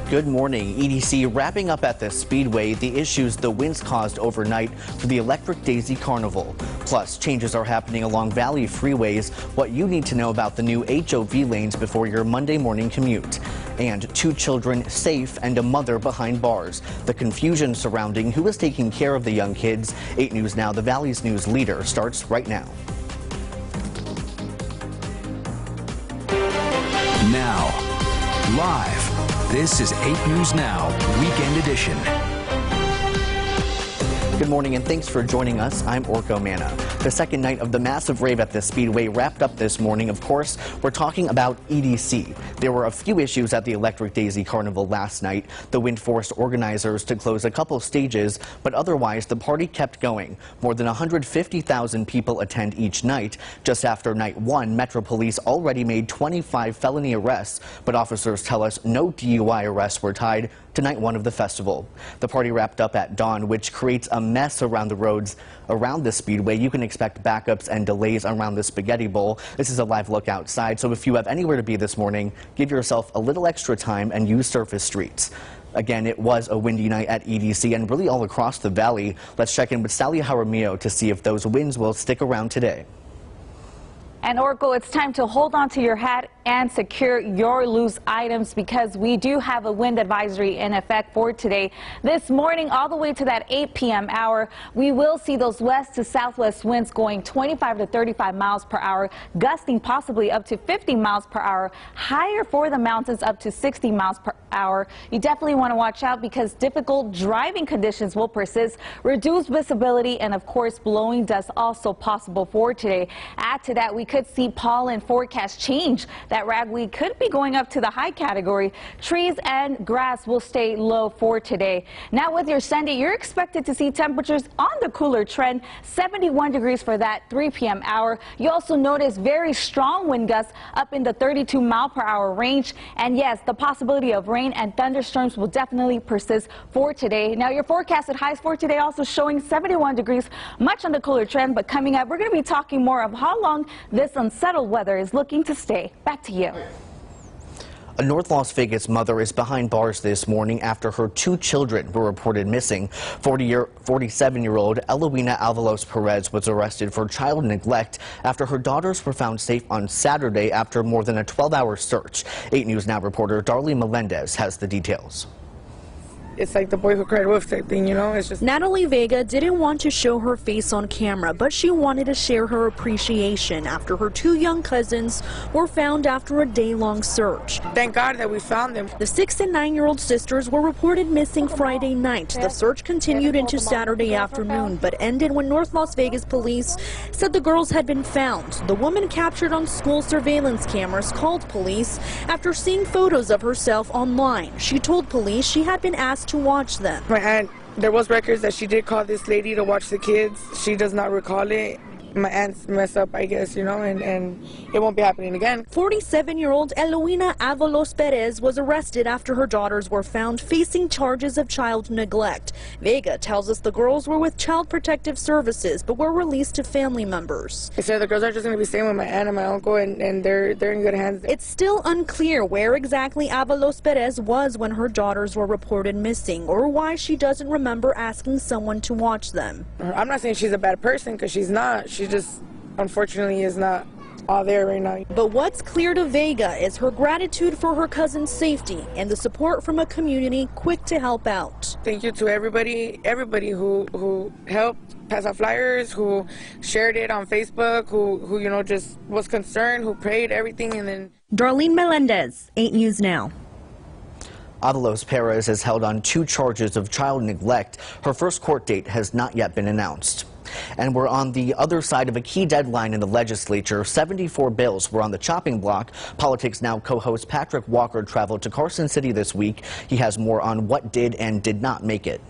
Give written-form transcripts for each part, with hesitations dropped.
Good morning. EDC wrapping up at the Speedway the issues the winds caused overnight for the Electric Daisy Carnival. Plus, changes are happening along Valley freeways, what you need to know about the new HOV lanes before your Monday morning commute. And 2 children safe and a mother behind bars. The confusion surrounding who is taking care of the young kids. 8 News Now, the Valley's news leader, starts right now. Now, live. This is 8 News Now, Weekend Edition. Good morning and thanks for joining us. I'm Orko Manna. The second night of the massive rave at the Speedway wrapped up this morning. Of course, we're talking about EDC. There were a few issues at the Electric Daisy Carnival last night. The wind forced organizers to close a couple stages, but otherwise the party kept going. More than 150,000 people attend each night. Just after night 1, Metro Police already made 25 felony arrests, but officers tell us no DUI arrests were tied to night 1 of the festival. The party wrapped up at dawn, which creates a mess around the roads around the Speedway. You can expect backups and delays around the Spaghetti Bowl. This is a live look outside, so if you have anywhere to be this morning, give yourself a little extra time and use surface streets. Again, it was a windy night at EDC and really all across the valley. Let's check in with Sally Jaramillo to see if those winds will stick around today. And Orko, it's time to hold on to your hat and secure your loose items because we do have a wind advisory in effect for today. This morning all the way to that 8 p.m. hour, we will see those west to southwest winds going 25 to 35 miles per hour, gusting possibly up to 50 miles per hour, higher for the mountains up to 60 miles per hour. You definitely want to watch out because difficult driving conditions will persist, reduced visibility, and of course blowing dust also possible for today. Add to that, we could see pollen forecast change. That ragweed could be going up to the high category. Trees and grass will stay low for today. Now with your Sunday, you're expected to see temperatures on the cooler trend, 71 degrees for that 3 p.m. hour. You also notice very strong wind gusts up in the 32 mile per hour range. And yes, the possibility of rain and thunderstorms will definitely persist for today. Now your forecasted highs for today also showing 71 degrees, much on the cooler trend. But coming up, we're going to be talking more of how long this unsettled weather is looking to stay. Back to you. A North Las Vegas mother is behind bars this morning after her 2 children were reported missing. 47-year-old Eloina Avalos Perez was arrested for child neglect after her daughters were found safe on Saturday after more than a 12-hour search. 8 News Now reporter Darlene Melendez has the details. It's like the boy who cried wolf type thing, you know? It's just... Natalie Vega didn't want to show her face on camera, but she wanted to share her appreciation after her 2 young cousins were found after a day-long search. Thank God that we found them. The 6- and 9-year-old sisters were reported missing Friday night. The search continued into Saturday afternoon, but ended when North Las Vegas police said the girls had been found. The woman captured on school surveillance cameras called police after seeing photos of herself online. She told police she had been asked to watch them. My aunt, there was records that she did call this lady to watch the kids. She does not recall it. My aunt's messed up, I guess, you know, and it won't be happening again. 47-year-old Eloina Avalos Perez was arrested after her daughters were found facing charges of child neglect. Vega tells us the girls were with Child Protective Services but were released to family members. They said the girls are just going to be staying with my aunt and my uncle, and they're in good hands. It's still unclear where exactly Avalos Perez was when her daughters were reported missing or why she doesn't remember asking someone to watch them. I'm not saying she's a bad person because she's not. She just unfortunately is not all there right now. But what's clear to Vega is her gratitude for her cousin's safety and the support from a community quick to help out. Thank you to everybody who helped pass out flyers, who shared it on Facebook, who you know just was concerned, who prayed, everything. And then Darlene Melendez, 8 News Now. Avalos Perez is held on 2 charges of child neglect. Her first court date has not yet been announced. And we're on the other side of a key deadline in the legislature. 74 bills were on the chopping block. Politics Now co-host Patrick Walker traveled to Carson City this week. He has more on what did and did not make it.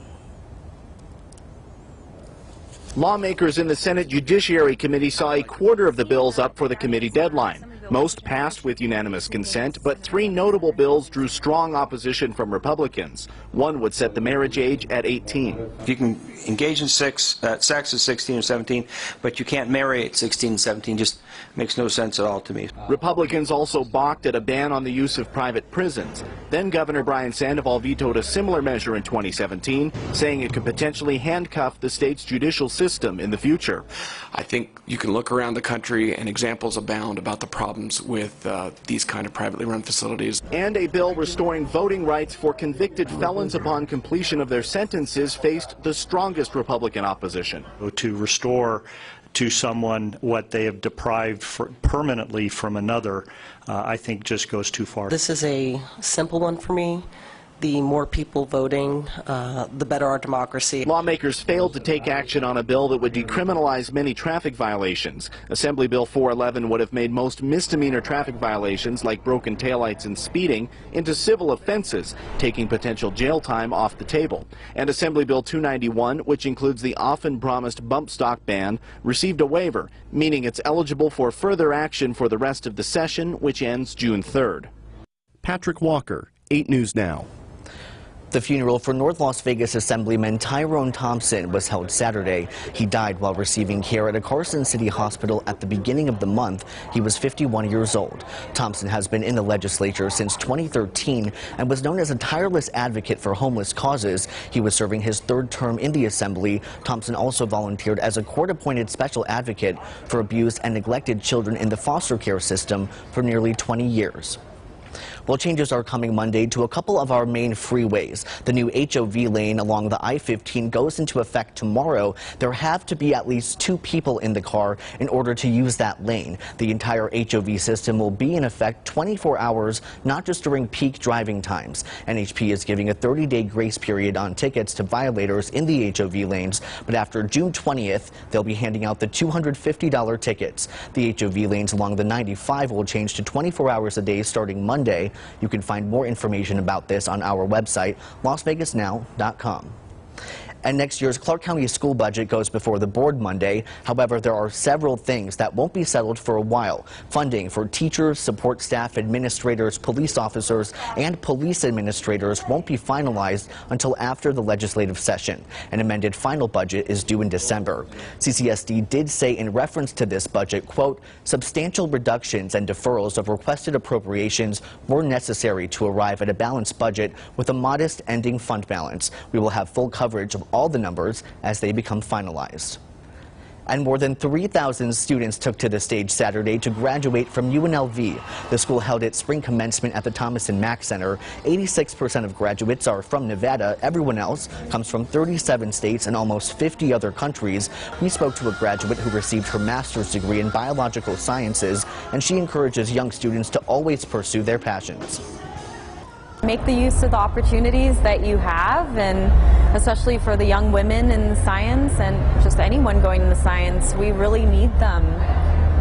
Lawmakers in the Senate Judiciary Committee saw a quarter of the bills up for the committee deadline. Most passed with unanimous consent, but 3 notable bills drew strong opposition from Republicans. One would set the marriage age at 18. You can engage in sex at 16 or 17, but you can't marry at 16 and 17. Just makes no sense at all to me. Republicans also balked at a ban on the use of private prisons. Then Governor Brian Sandoval vetoed a similar measure in 2017, saying it could potentially handcuff the state's judicial system in the future. I think you can look around the country and examples abound about the problems with these kind of privately run facilities. And a bill restoring voting rights for convicted felons upon completion of their sentences faced the strongest Republican opposition. To restore to someone what they have deprived permanently from another, I think just goes too far. This is a simple one for me. The more people voting, the better our democracy. Lawmakers failed to take action on a bill that would decriminalize many traffic violations. Assembly Bill 411 would have made most misdemeanor traffic violations like broken taillights and speeding into civil offenses, taking potential jail time off the table. And Assembly Bill 291, which includes the often promised bump stock ban, received a waiver, meaning it's eligible for further action for the rest of the session, which ends June 3rd. Patrick Walker, 8 News Now. The funeral for North Las Vegas Assemblyman Tyrone Thompson was held Saturday. He died while receiving care at a Carson City hospital at the beginning of the month. He was 51 years old. Thompson has been in the legislature since 2013 and was known as a tireless advocate for homeless causes. He was serving his 3rd term in the Assembly. Thompson also volunteered as a court-appointed special advocate for abused and neglected children in the foster care system for nearly 20 years. Well, changes are coming Monday to a couple of our main freeways. The new HOV lane along the I-15 goes into effect tomorrow. There have to be at least 2 people in the car in order to use that lane. The entire HOV system will be in effect 24 hours, not just during peak driving times. NHP is giving a 30-day grace period on tickets to violators in the HOV lanes, but after June 20th, they'll be handing out the $250 tickets. The HOV lanes along the 95 will change to 24 hours a day starting Monday. You can find more information about this on our website, lasvegasnow.com. And next year's Clark County school budget goes before the board Monday. However, there are several things that won't be settled for a while. Funding for teachers, support staff, administrators, police officers, and police administrators won't be finalized until after the legislative session. An amended final budget is due in December. CCSD did say in reference to this budget, quote, substantial reductions and deferrals of requested appropriations were necessary to arrive at a balanced budget with a modest ending fund balance. We will have full coverage of all the numbers as they become finalized. And more than 3,000 students took to the stage Saturday to graduate from UNLV. The school held its spring commencement at the Thomas & Mack Center. 86% of graduates are from Nevada. Everyone else comes from 37 states and almost 50 other countries. We spoke to a graduate who received her master's degree in biological sciences, and she encourages young students to always pursue their passions. Make the use of the opportunities that you have, and especially for the young women in science and just anyone going into science, we really need them.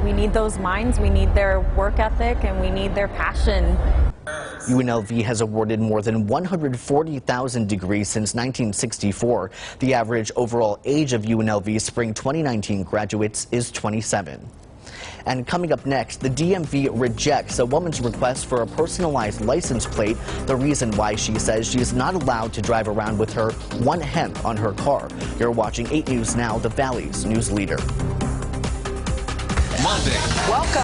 We need those minds, we need their work ethic, and we need their passion. UNLV has awarded more than 140,000 degrees since 1964. The average overall age of UNLV spring 2019 graduates is 27. And coming up next, the DMV rejects a woman's request for a personalized license plate. The reason why, she says, she is not allowed to drive around with her one hemp on her car. You're watching 8 News Now, the Valley's news leader. Monday. Welcome.